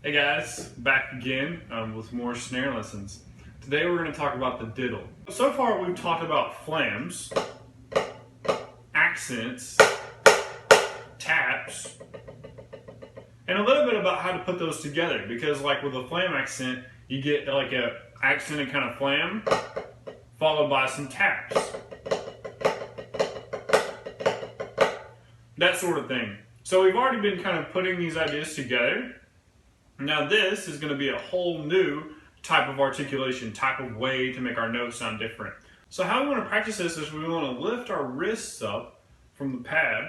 Hey guys, back again with more snare lessons. Today we're going to talk about the diddle. So far we've talked about flams, accents, taps, and a little bit about how to put those together, because like with a flam accent, you get like a accented kind of flam followed by some taps. That sort of thing. So we've already been kind of putting these ideas together. Now this is going to be a whole new type of articulation, type of way to make our notes sound different. So how we want to practice this is we want to lift our wrists up from the pad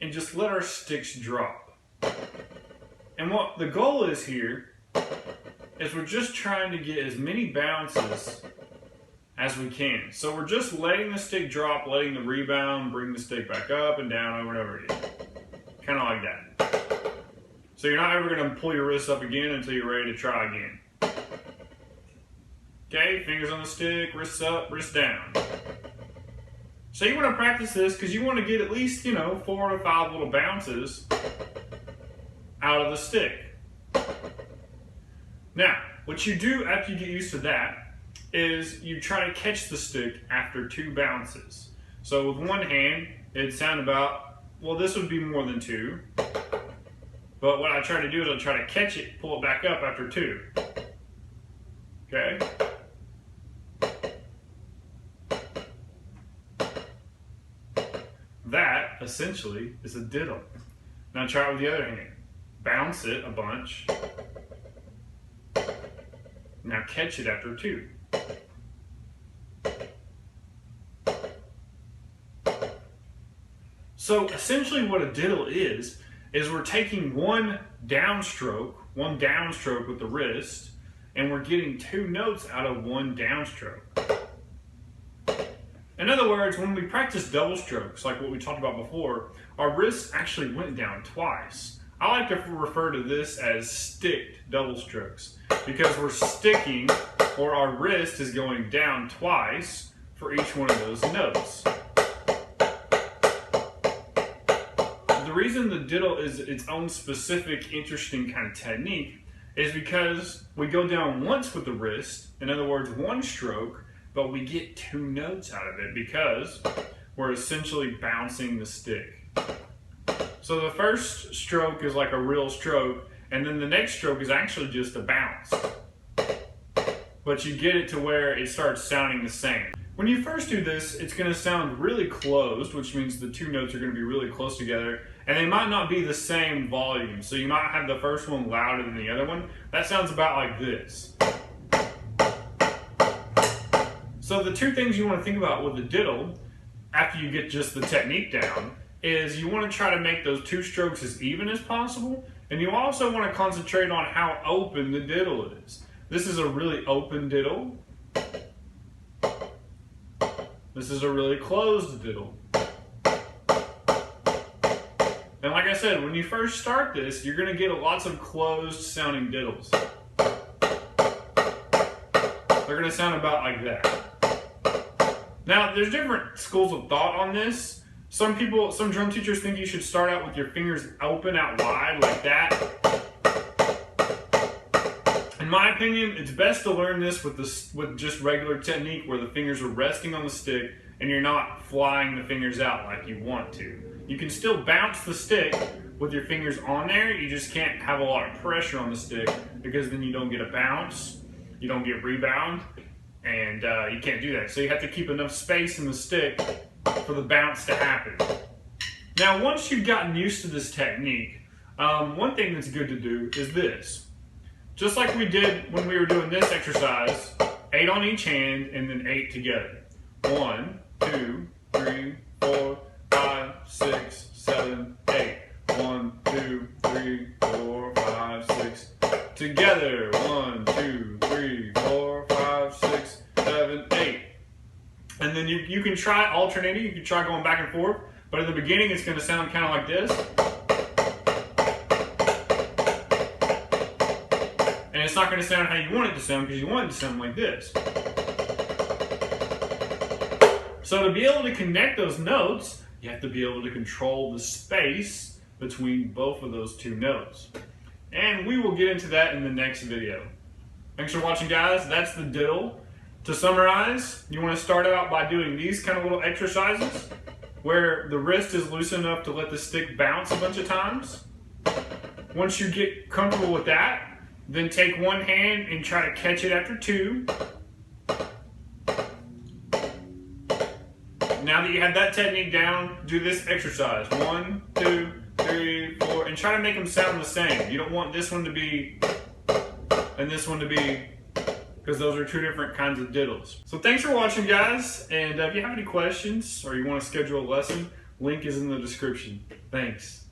and just let our sticks drop. And what the goal is here is we're just trying to get as many bounces as we can. So we're just letting the stick drop, letting the rebound bring the stick back up and down over and over again. Kind of like that. So you're not ever going to pull your wrists up again until you're ready to try again. Okay, fingers on the stick, wrists up, wrists down. So you want to practice this because you want to get at least, 4 to 5 little bounces out of the stick. Now, what you do after you get used to that is you try to catch the stick after 2 bounces. So with one hand, it'd sound about, well, this would be more than 2. But what I try to do is I try to catch it, pull it back up after 2. Okay? That, essentially, is a diddle. Now try it with the other hand. Bounce it a bunch. Now catch it after 2. So essentially what a diddle is we're taking one downstroke with the wrist, and we're getting 2 notes out of one downstroke. In other words, when we practice double strokes, like what we talked about before, our wrists actually went down twice. I like to refer to this as sticked double strokes, because we're sticking, or our wrist is going down twice for each one of those notes. The reason the diddle is its own specific, interesting kind of technique is because we go down once with the wrist, in other words, 1 stroke, but we get 2 notes out of it because we're essentially bouncing the stick. So the first stroke is like a real stroke, and then the next stroke is actually just a bounce. But you get it to where it starts sounding the same. When you first do this, it's going to sound really closed, which means the 2 notes are going to be really close together, and they might not be the same volume. So you might have the first one louder than the other one. That sounds about like this. So the 2 things you want to think about with the diddle, after you get just the technique down, is you want to try to make those 2 strokes as even as possible, and you also want to concentrate on how open the diddle is. This is a really open diddle. This is a really closed diddle. And like I said, when you first start this, you're going to get lots of closed sounding diddles. They're going to sound about like that. Now, there's different schools of thought on this. Some drum teachers think you should start out with your fingers open out wide like that. In my opinion, it's best to learn this with just regular technique where the fingers are resting on the stick and you're not flying the fingers out like you want to. You can still bounce the stick with your fingers on there, you just can't have a lot of pressure on the stick because then you don't get a bounce, you don't get rebound, and you can't do that. So you have to keep enough space in the stick for the bounce to happen. Now once you've gotten used to this technique, one thing that's good to do is this. Just like we did when we were doing this exercise, 8 on each hand and then 8 together. 1, 2, 3, 4, 5, 6, 7, 8. 1, 2, 3, 4, 5, 6. Together. 1, 2, 3, 4, 5, 6, 7, 8. And then you can try alternating, you can try going back and forth, but in the beginning it's going to sound kind of like this. And it's not going to sound how you want it to sound because you want it to sound like this. So to be able to connect those notes, you have to be able to control the space between both of those 2 notes. and we will get into that in the next video. Thanks for watching, guys. That's the diddle. To summarize, you want to start out by doing these kind of little exercises where the wrist is loose enough to let the stick bounce a bunch of times. Once you get comfortable with that, then take one hand and try to catch it after 2. Now that you have that technique down, do this exercise. 1, 2, 3, 4, and try to make them sound the same. You don't want this one to be and this one to be, because those are 2 different kinds of diddles. So thanks for watching, guys, and if you have any questions or you want to schedule a lesson, link is in the description. Thanks.